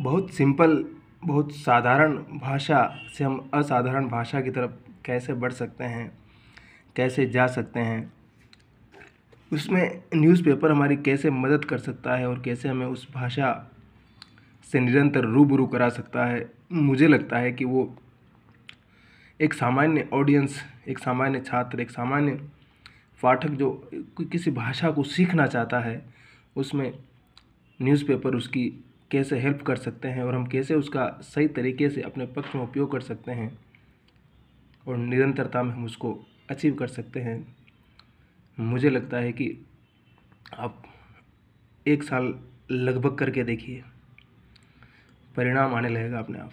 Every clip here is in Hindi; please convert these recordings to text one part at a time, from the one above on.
बहुत सिंपल, बहुत साधारण भाषा से हम असाधारण भाषा की तरफ कैसे बढ़ सकते हैं, कैसे जा सकते हैं, उसमें न्यूज़पेपर हमारी कैसे मदद कर सकता है और कैसे हमें उस भाषा से निरंतर रूबरू करा सकता है। मुझे लगता है कि वो एक सामान्य ऑडियंस, एक सामान्य छात्र, एक सामान्य पाठक जो किसी भाषा को सीखना चाहता है, उसमें न्यूज़पेपर उसकी कैसे हेल्प कर सकते हैं और हम कैसे उसका सही तरीके से अपने पक्ष में उपयोग कर सकते हैं और निरंतरता में हम उसको अचीव कर सकते हैं। मुझे लगता है कि आप 1 साल लगभग करके देखिए, परिणाम आने लगेगा अपने आप।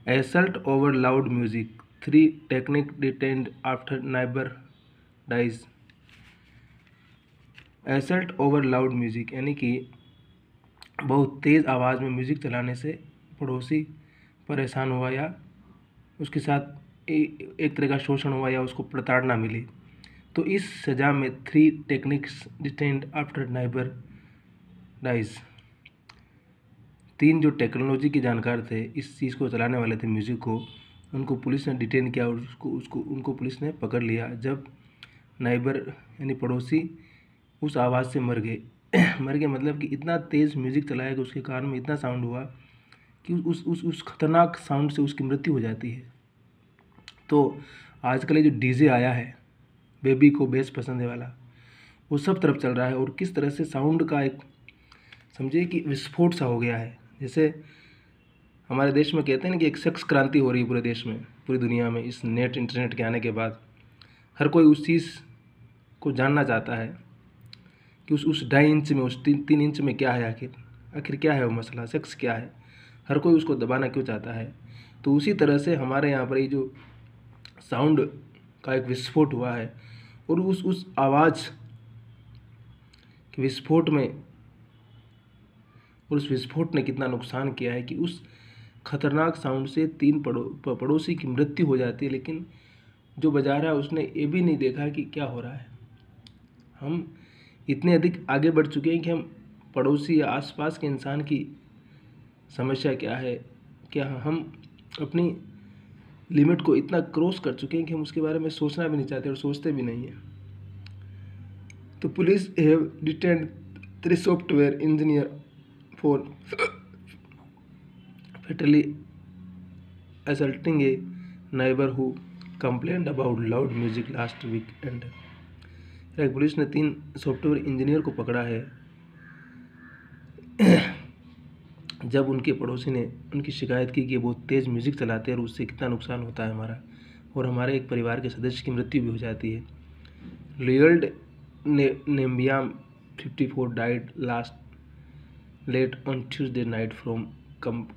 Assault over loud music, 3 technique detained after neighbour dies. Assault over loud music यानी कि बहुत तेज़ आवाज़ में म्यूज़िक चलाने से पड़ोसी परेशान हुआ या उसके साथ एक तरह का शोषण हुआ या उसको प्रताड़ना मिली, तो इस सज़ा में 3 techniques detained after neighbour dies. 3 जो टेक्नोलॉजी के जानकार थे, इस चीज़ को चलाने वाले थे म्यूज़िक को, उनको पुलिस ने डिटेन किया और उनको पुलिस ने पकड़ लिया जब नाइबर यानी पड़ोसी उस आवाज़ से मर गए। मर गए मतलब कि इतना तेज़ म्यूज़िक चलाया कि उसके कान में इतना साउंड हुआ कि उस खतरनाक साउंड से उसकी मृत्यु हो जाती है। तो आजकल ये जो डीजे आया है, बेबी को बेस पसंद है वाला, वो सब तरफ चल रहा है और किस तरह से साउंड का एक समझिए कि विस्फोट सा हो गया है। जैसे हमारे देश में कहते हैं ना कि एक सेक्स क्रांति हो रही है पूरे देश में, पूरी दुनिया में। इस नेट इंटरनेट के आने के बाद हर कोई उस चीज़ को जानना चाहता है कि उस 2.5 इंच में, उस 3 इंच में क्या है, आखिर क्या है वो मसला, सेक्स क्या है, हर कोई उसको दबाना क्यों चाहता है। तो उसी तरह से हमारे यहाँ पर ये जो साउंड का एक विस्फोट हुआ है और उस आवाज़ के विस्फोट में, और उस विस्फोट ने कितना नुकसान किया है कि उस खतरनाक साउंड से 3 पड़ोसी की मृत्यु हो जाती है, लेकिन जो बजा रहा है उसने ये भी नहीं देखा कि क्या हो रहा है। हम इतने अधिक आगे बढ़ चुके हैं कि हम पड़ोसी या आसपास के इंसान की समस्या क्या है, क्या हम अपनी लिमिट को इतना क्रॉस कर चुके हैं कि हम उसके बारे में सोचना भी नहीं चाहते और सोचते भी नहीं हैं। तो police have detained 3 software engineer for fatally assaulting a neighbor who complained about loud music last weekend। Police ने 3 सॉफ्टवेयर इंजीनियर को पकड़ा है जब उनके पड़ोसी ने उनकी शिकायत की कि बहुत तेज़ म्यूज़िक चलाते हैं और उससे कितना नुकसान होता है हमारा, और हमारे एक परिवार के सदस्य की मृत्यु भी हो जाती है। लियल्ड नेम्बियाम 54 died last late on Tuesday night from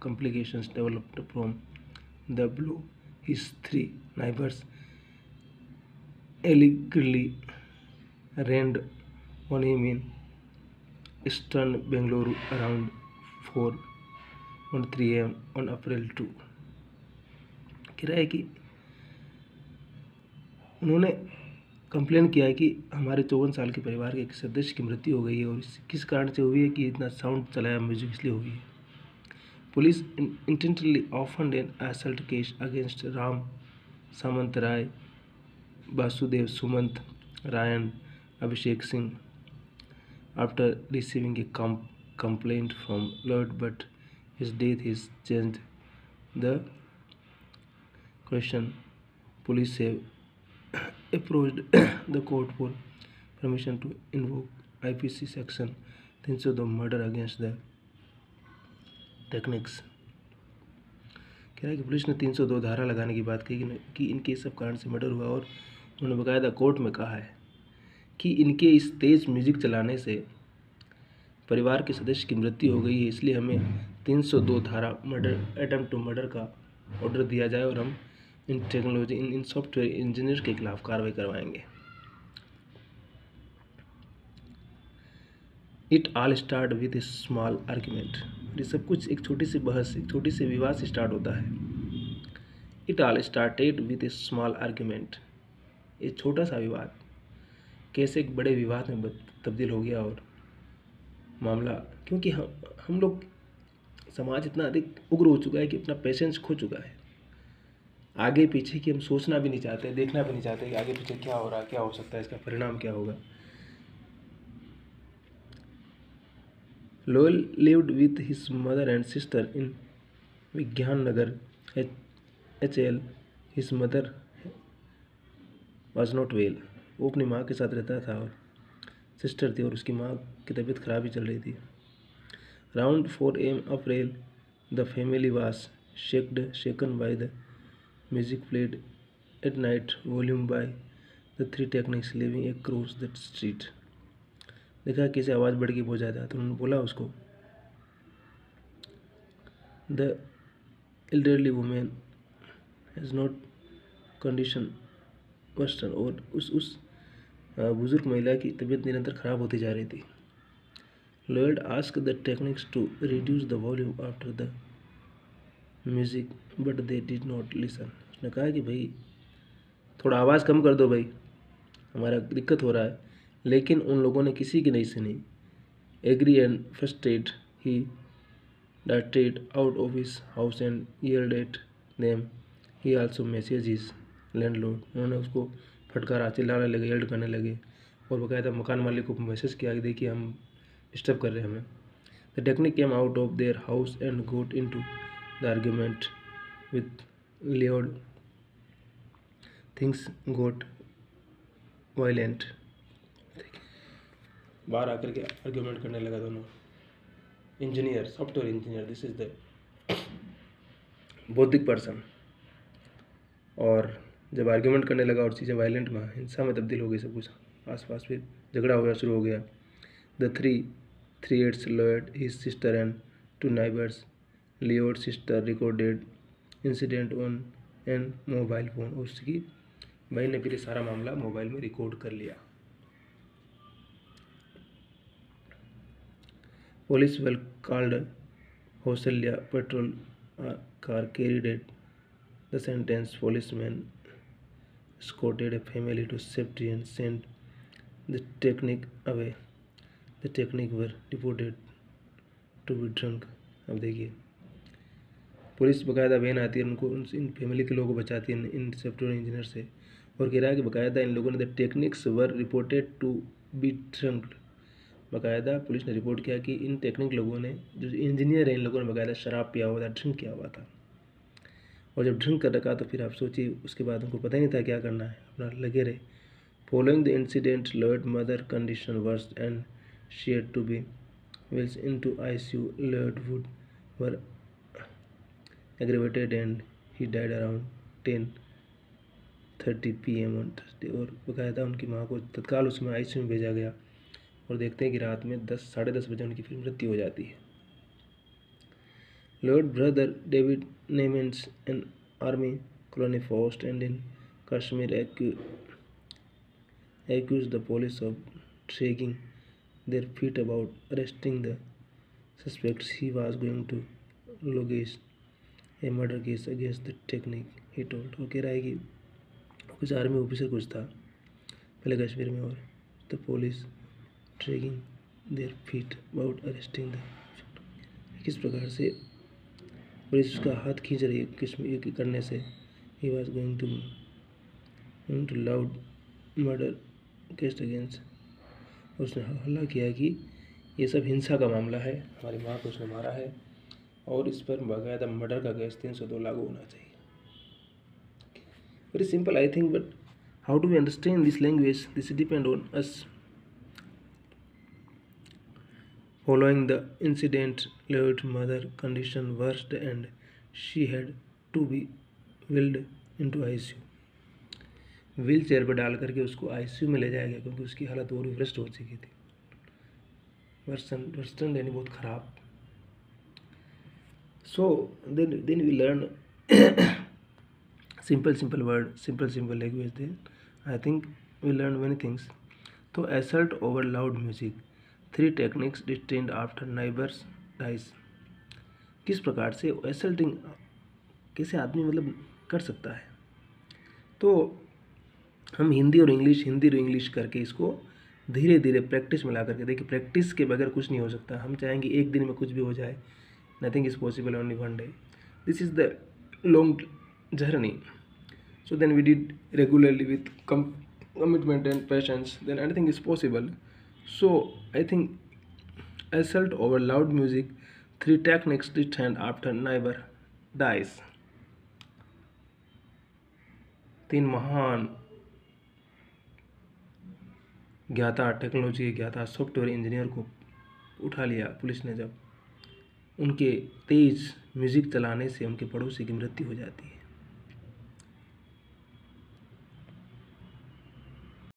complications developed from the blue. His 3 neighbors allegedly rained on him in eastern Bengaluru around 4:03 am on April 2। कह रहा है कि उन्होंने कंप्लेन किया है कि हमारे 54 साल के परिवार के एक सदस्य की मृत्यु हो गई है और किस कारण से हुई है कि इतना साउंड चलाया म्यूजिक इसलिए हुई है। Police intently opened an assault case against Ram Samant Rai, Basudev Sumant, Ryan Abhishek Singh after receiving a complaint from Lord, but his death is changed the question. Police have approached the court for permission to invoke IPC section 302 murder against the techniques. कह रहा है कि पुलिस ने 302 धारा लगाने की बात कही कि इनके इस सब कारण से मर्डर हुआ, और उन्होंने बाकायदा कोर्ट में कहा है कि इनके इस तेज़ म्यूज़िक चलाने से परिवार के सदस्य की मृत्यु हो गई है, इसलिए हमें 302 धारा मर्डर अटेम्प्ट टू मर्डर का ऑर्डर दिया जाए और हम इन टेक्नोलॉजी इन सॉफ्टवेयर इंजीनियर के खिलाफ कार्रवाई करवाएंगे। It all start with A small argument. ये सब कुछ एक छोटी सी बहस, एक छोटी सी विवाद से स्टार्ट होता है। It all started with A small argument. ये छोटा सा विवाद कैसे एक बड़े विवाद में तब्दील हो गया और मामला, क्योंकि हम लोग समाज इतना अधिक उग्र हो चुका है कि अपना पेशेंस खो चुका है। आगे पीछे की हम सोचना भी नहीं चाहते, देखना भी नहीं चाहते कि आगे पीछे क्या हो रहा है, क्या हो सकता है, इसका परिणाम क्या होगा। Lowell lived with his mother and sister in विज्ञान नगर HL. His mother was not well. वो अपनी माँ के साथ रहता था और सिस्टर थी और उसकी माँ की तबीयत खराब ही चल रही थी। Around 4 a.m. April, the family was shaken by the music played at night volume by the three techniques living across the street. देखा कैसे आवाज़ बढ़ गई बहुत ज़्यादा, तो उन्होंने बोला उसको, the elderly woman has not condition worsen, और उस बुजुर्ग महिला की तबीयत निरंतर खराब होती जा रही थी। Lloyd asked the techniques to reduce the volume after the music, but they did not listen. उसने कहा कि भाई थोड़ा आवाज़ कम कर दो भाई, हमारा दिक्कत हो रहा है, लेकिन उन लोगों ने किसी की नहीं सुनी। Angry and frustrated, he darted out of his house and yelled at them. He also messaged his landlord. उन्होंने उसको फटकारा, चिल्लाने लगे, येल्ड करने लगे और बकायदा मकान मालिक को मैसेज किया कि देखिए हम डिस्टर्ब कर रहे हैं हमें। The technique came out of their house and got into the argument with Lloyd. Things got violent. बाहर आकर के आर्ग्यूमेंट करने लगा दोनों। Engineer, software engineer, this is the बौद्धिक पर्सन, और जब आर्ग्यूमेंट करने लगा और चीज़ें वायलेंट में, हिंसा में तब्दील हो गई सब कुछ, आसपास फिर झगड़ा हो गया, शुरू हो गया। The three aides Lloyd, his sister and two neighbors. Lloyd's sister recorded incident on an mobile phone, उसकी भाई ने फिर ये सारा मामला मोबाइल में रिकॉर्ड कर लिया। Police were called. Hausalia patrol car carried at the sentence. Policemen escorted a family to safety and sent the technique away. The technique were reported to be drunk. अब देखिए, पुलिस बकायदा वैन आती है, उनको इन फैमिली के लोगों को बचाती है इन सॉफ्टवेयर इंजीनियर से, और कह रहा है कि बकायदा इन लोगों ने the techniques were reported to be drunk. बकायदा पुलिस ने रिपोर्ट किया कि इन टेक्निक लोगों ने, जो इंजीनियर है, इन लोगों ने बकायदा शराब पिया हुआ था, ड्रिंक किया हुआ था, और जब ड्रिंक कर रखा तो फिर आप सोचिए उसके बाद उनको पता ही नहीं था क्या करना है, अपना लगे रहे। Following the incident, Lloyd mother condition worse and she had to be wheels into ICU. Lloyd Wood were aggravated and he died around 10:30 PM on Thursday. और बकायदा उनकी माँ को तत्काल उसमें ICU में भेजा गया, और देखते हैं कि रात में 10-10:30 बजे उनकी फिर मृत्यु हो जाती है। Lloyd's brother David Nemens, an army colony forced and in Kashmir, accused the police of dragging their feet about arresting the suspects. He was going to lodge a murder case against the technique, he told. वो कह रहा है कि कुछ आर्मी ऑफिसर कुछ था पहले कश्मीर में, और the police dragging their feet about arresting the, किस प्रकार से पुलिस उसका हाथ खींच रही है कश्मीर करने से। He was going to loud murder case against, उसने हल्ला किया कि ये सब हिंसा का मामला है, हमारी माँ को उसने मारा है और इस पर बाकायदा मर्डर का केस 302 लागू होना चाहिए। Very simple I think, but how do we understand this language, this depend on us. Following the incident, Lloyd's mother condition worsened and she had to be wheeled into ICU. Wheel chair पर डाल करके उसको ICU में ले जाया गया क्योंकि उसकी हालत और विपरीत हो चुकी थी। वर्सन यानी बहुत खराब। So then we learn simple word, simple language. Then I think we learn many things. तो assault over loud music, 3 techniques distinct after neighbors dies. किस प्रकार से assaulting कैसे आदमी मतलब कर सकता है। तो हम हिंदी और इंग्लिश करके इसको धीरे धीरे प्रैक्टिस में ला करके देखिए, प्रैक्टिस के बगैर कुछ नहीं हो सकता। हम चाहेंगे एक दिन में कुछ भी हो जाए, Nothing is possible only one day. This is the long journey. So then we did regularly with commitment and patience, then anything is possible. So I think assault over loud music, three techniques stand after neighbor dies. तीन महान ज्ञाता, टेक्नोलॉजी के ज्ञाता, सॉफ्टवेयर इंजीनियर को उठा लिया पुलिस ने जब उनके तेज म्यूजिक चलाने से उनके पड़ोसी की मृत्यु हो जाती है।